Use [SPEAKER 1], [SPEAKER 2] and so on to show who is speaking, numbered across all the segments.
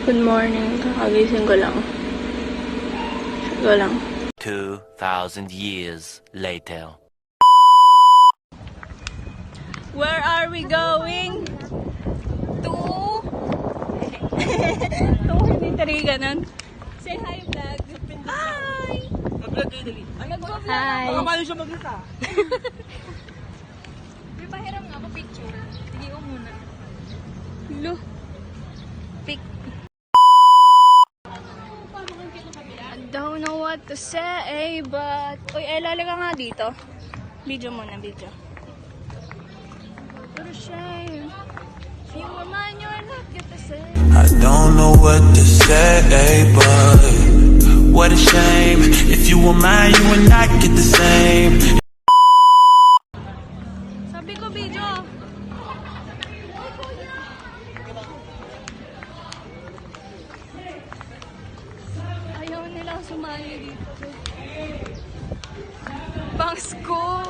[SPEAKER 1] Good morning. Kakagising ko lang.
[SPEAKER 2] 2,000 years later.
[SPEAKER 1] Where are we going? To... Hindi ganun. Say hi, vlog. Hi!
[SPEAKER 3] Mag-vlog kayo dali.
[SPEAKER 1] Hi!
[SPEAKER 3] Baka paano siya mag-isa?
[SPEAKER 1] May pahiram nga ako picture. Sige, muna. Lo. Pic. I don't know what to say, but... Uy, Ella, laga nga dito. Video muna, video. What a shame. If you were mine, you're not get the same.
[SPEAKER 4] I don't know what to say, but what a shame. If you were mine, you would not get the same.
[SPEAKER 1] Sabi ko, video. Ayaw nilang sumali dito. Bangs ko.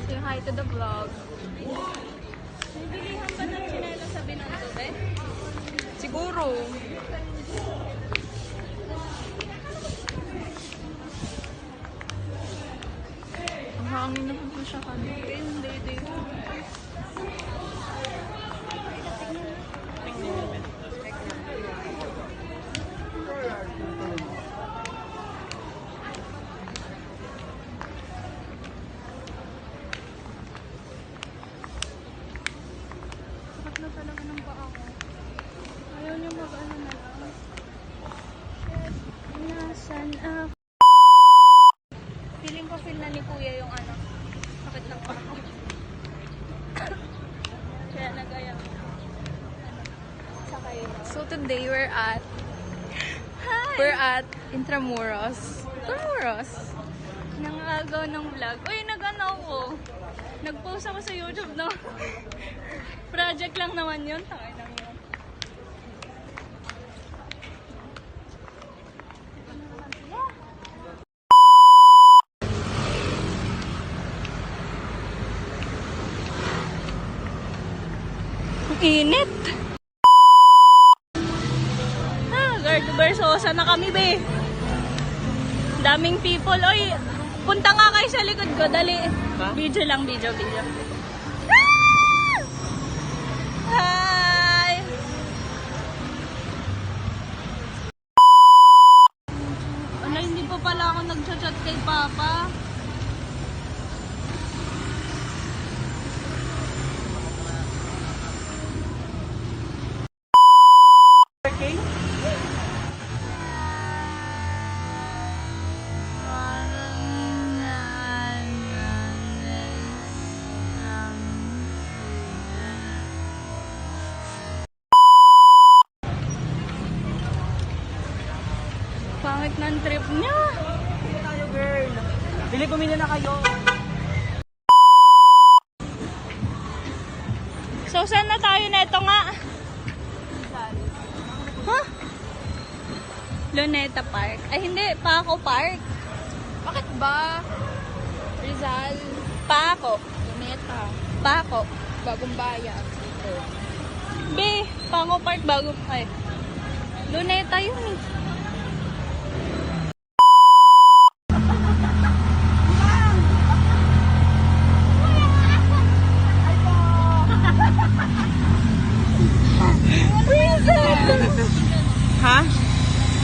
[SPEAKER 1] Say hi to the vlog. May bilihan ba ng chinela sa Binanto, be? Siguro. Ang hangin naman po siya kanina. Hindi, dito. Sakit na talaga ng paa ko. Ayaw niya mag-ano na lang. Shit, nasan ako? Feeling ko feel na ni Kuya yung ano, sakit ng paa ko. Kaya nag-ayaw. Sakay. So today we're at Intramuros. Nangagaw ng vlog. Uy, nag-ano ako. Nag-post ako sa YouTube no. Project lang naman yun. Tangay lang yun. Ang init. Guard Versosa na kami, be. Daming people. Oy, punta nga kayo sa likod ko. Dali.
[SPEAKER 3] Ha?
[SPEAKER 1] Video lang, video. Hi! Wala, hindi pa pala ako nag-chat kay Papa.
[SPEAKER 3] Okay?
[SPEAKER 1] Pangit ng trip niya.
[SPEAKER 3] Pili tayo, girl. Bili, pumili na kayo.
[SPEAKER 1] So, saan na tayo neto nga? Huh? Luneta Park. Ay, hindi. Paco Park. Bakit ba? Rizal. Paco. Luneta. Paco. Bagong bayan. B. Paco Park. Bagong... Ay. Luneta yun eh.
[SPEAKER 3] Ha?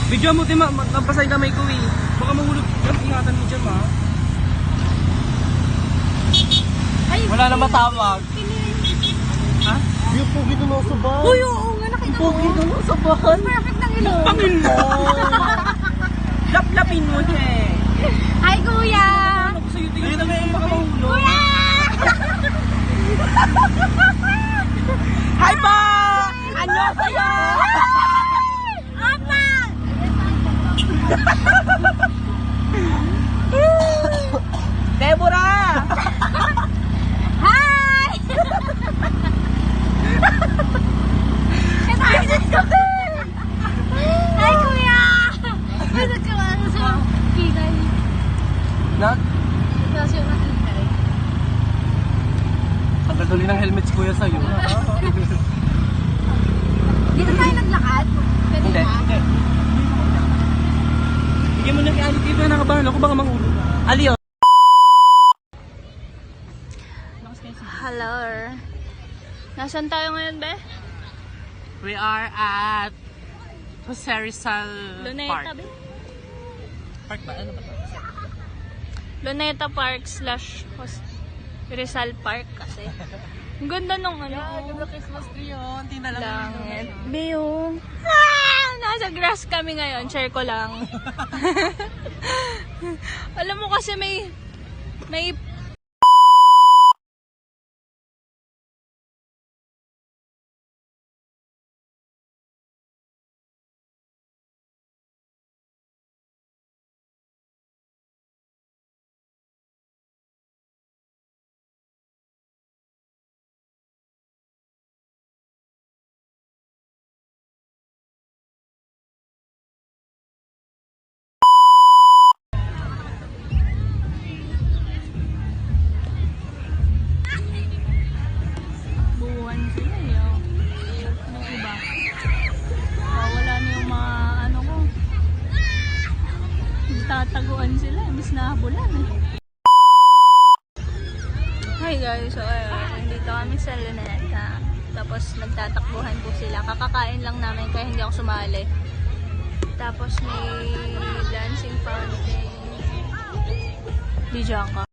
[SPEAKER 3] Video mo, Tima. Magpasay kamay ko eh. Baka mahulog. Ingatan mo dyan, ma.
[SPEAKER 1] Ay,
[SPEAKER 3] Wala na matawag. Ha?
[SPEAKER 5] Yung pogi doon ako sa bahay.
[SPEAKER 1] uy, oo nga. Nakita mo.
[SPEAKER 5] Pogi doon ako sa bahay.
[SPEAKER 1] Perfect ng ilong.
[SPEAKER 3] Pangin mo! Laplapin mo siya eh.
[SPEAKER 1] Hi, Kuya!
[SPEAKER 3] Ako sa'yo, tingin na mo baka mahulog.
[SPEAKER 1] Kuya!
[SPEAKER 3] Hi pa! Ano sa'yo?
[SPEAKER 1] Apa!
[SPEAKER 3] Deborah!
[SPEAKER 1] Hi! Hi, Kuya! Ay, nagkaroon sa Pinay.
[SPEAKER 3] Nag?
[SPEAKER 1] National
[SPEAKER 3] Nakatuloy ng helmet si kuya sa'yo.
[SPEAKER 1] Dito tayo naglakad?
[SPEAKER 3] Hindi. Bigyan mo na kay Ali. Dito na nakabahan ako. Baka mahulog. Ali, oh.
[SPEAKER 1] Hello. Nasaan tayo ngayon, be?
[SPEAKER 3] We are at Jose Rizal
[SPEAKER 1] Luneta,
[SPEAKER 3] Park.
[SPEAKER 1] be?
[SPEAKER 3] Park ba? Ano ba?
[SPEAKER 1] Luneta Park / Rizal Park kasi. Ang ganda nung ano.
[SPEAKER 3] Ganda Christmas tree yun. Hindi na lang.
[SPEAKER 1] Langit. Biyo. Ah! Nasa grass kami ngayon. Share ko lang. Alam mo kasi may buwan sila eh. Oh. Yung iba. Wala na yung mga ano ko. Tataguan sila. Imbis na habulan eh. Hi guys. So ayun. Nandito kami sa Luneta. Tapos nagtatakbuhan po sila. Kakakain lang namin kaya hindi ako sumali. Tapos may dancing fountain. Diyan ka.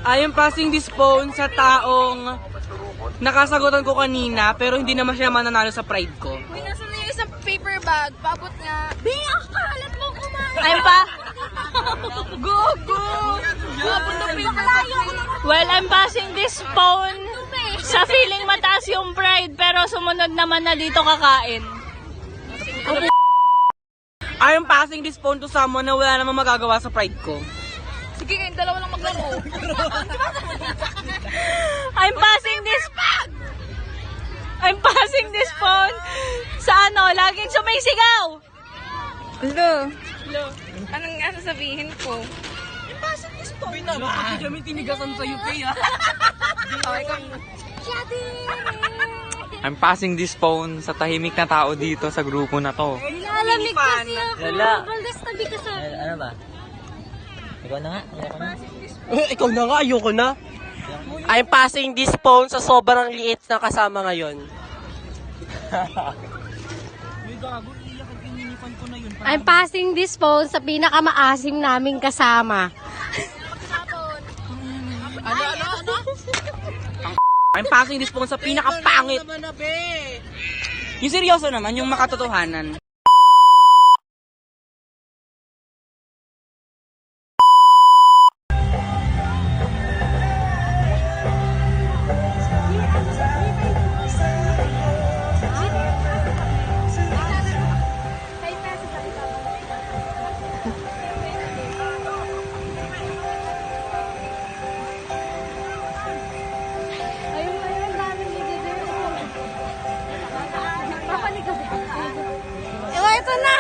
[SPEAKER 3] I am passing this phone sa taong nakasagutan ko kanina pero hindi naman siya mananalo sa pride ko.
[SPEAKER 1] Uy, nasa na yung isang paper bag. Paabot nga. Biyak ka! Alam mo kumain. Ay pa? Go! Go! Well, I'm passing this phone sa feeling mataas yung pride pero sumunod naman na dito kakain.
[SPEAKER 3] I am passing this phone to someone na wala namang magagawa sa pride ko.
[SPEAKER 1] Sige, kayong dalawa lang maglaro. I'm passing this phone sa ano, laging sumisigaw. Hello. Anong sasabihin ko? I'm passing this phone.
[SPEAKER 3] Dapat ko dyan tinigasan sa UP ah.
[SPEAKER 6] I'm passing this phone sa tahimik na tao dito sa grupo na to.
[SPEAKER 1] Nilalamig kasi ako.
[SPEAKER 6] Lala.
[SPEAKER 1] Baldas tabi ka sa akin.
[SPEAKER 6] Ano ba? Ikaw na nga.
[SPEAKER 5] Ikaw na nga, ayoko na. I'm passing this phone sa sobrang liit na kasama ngayon.
[SPEAKER 7] I'm passing this phone sa pinakamaasim naming kasama.
[SPEAKER 3] I'm passing this phone sa pinakapangit. Yung seryoso naman, yung makatotohanan.
[SPEAKER 1] Ito na!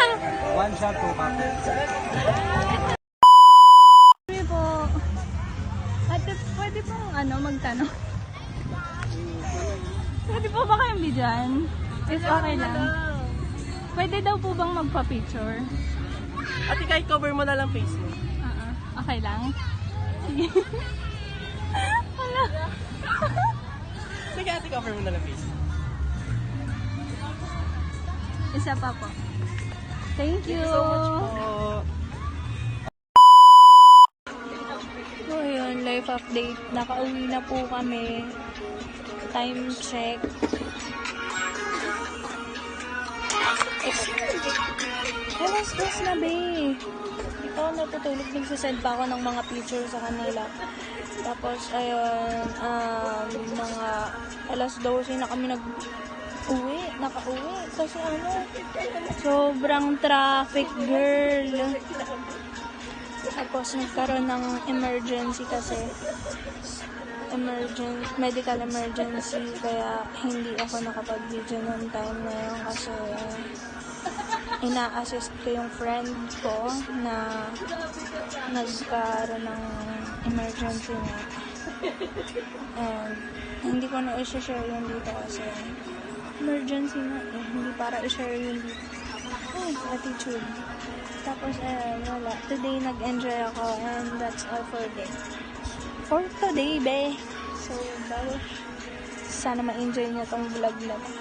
[SPEAKER 6] One shot po, Papa.
[SPEAKER 1] Sorry po. Ate, pwede pong magtanong? Pwede po ba kayong bidyan? If okay lang. Pwede daw po bang magpa-picture?
[SPEAKER 5] Ate, kahit cover mo na lang face mo.
[SPEAKER 1] Okay lang? Sige. Hala.
[SPEAKER 5] Sige, ate, cover mo na lang face mo.
[SPEAKER 1] Isa pa po. Thank you.
[SPEAKER 5] Oh.
[SPEAKER 1] So, yun, life update. Nakauwi na po kami. Time check. Alas dos na, be. Dito ako natutulog. Nagsasend pa ako ng mga picture sa kanila. Tapos, ayun, mga alas 12 na kami nakauwi. Kasi sobrang traffic, girl. Tapos nagkaroon ng emergency kasi. Medical emergency. Kaya hindi ako nakapag-video noong time na yun kasi ina-assist ko yung friend ko na nagkaroon ng emergency na. And hindi ko na i-share yun dito kasi emergency na eh. Hindi para i-share yun dito. Ay, attitude. Tapos, wala. Today, nag-enjoy ako and that's all for today, be. So, sana ma-enjoy niyo tong vlog na to.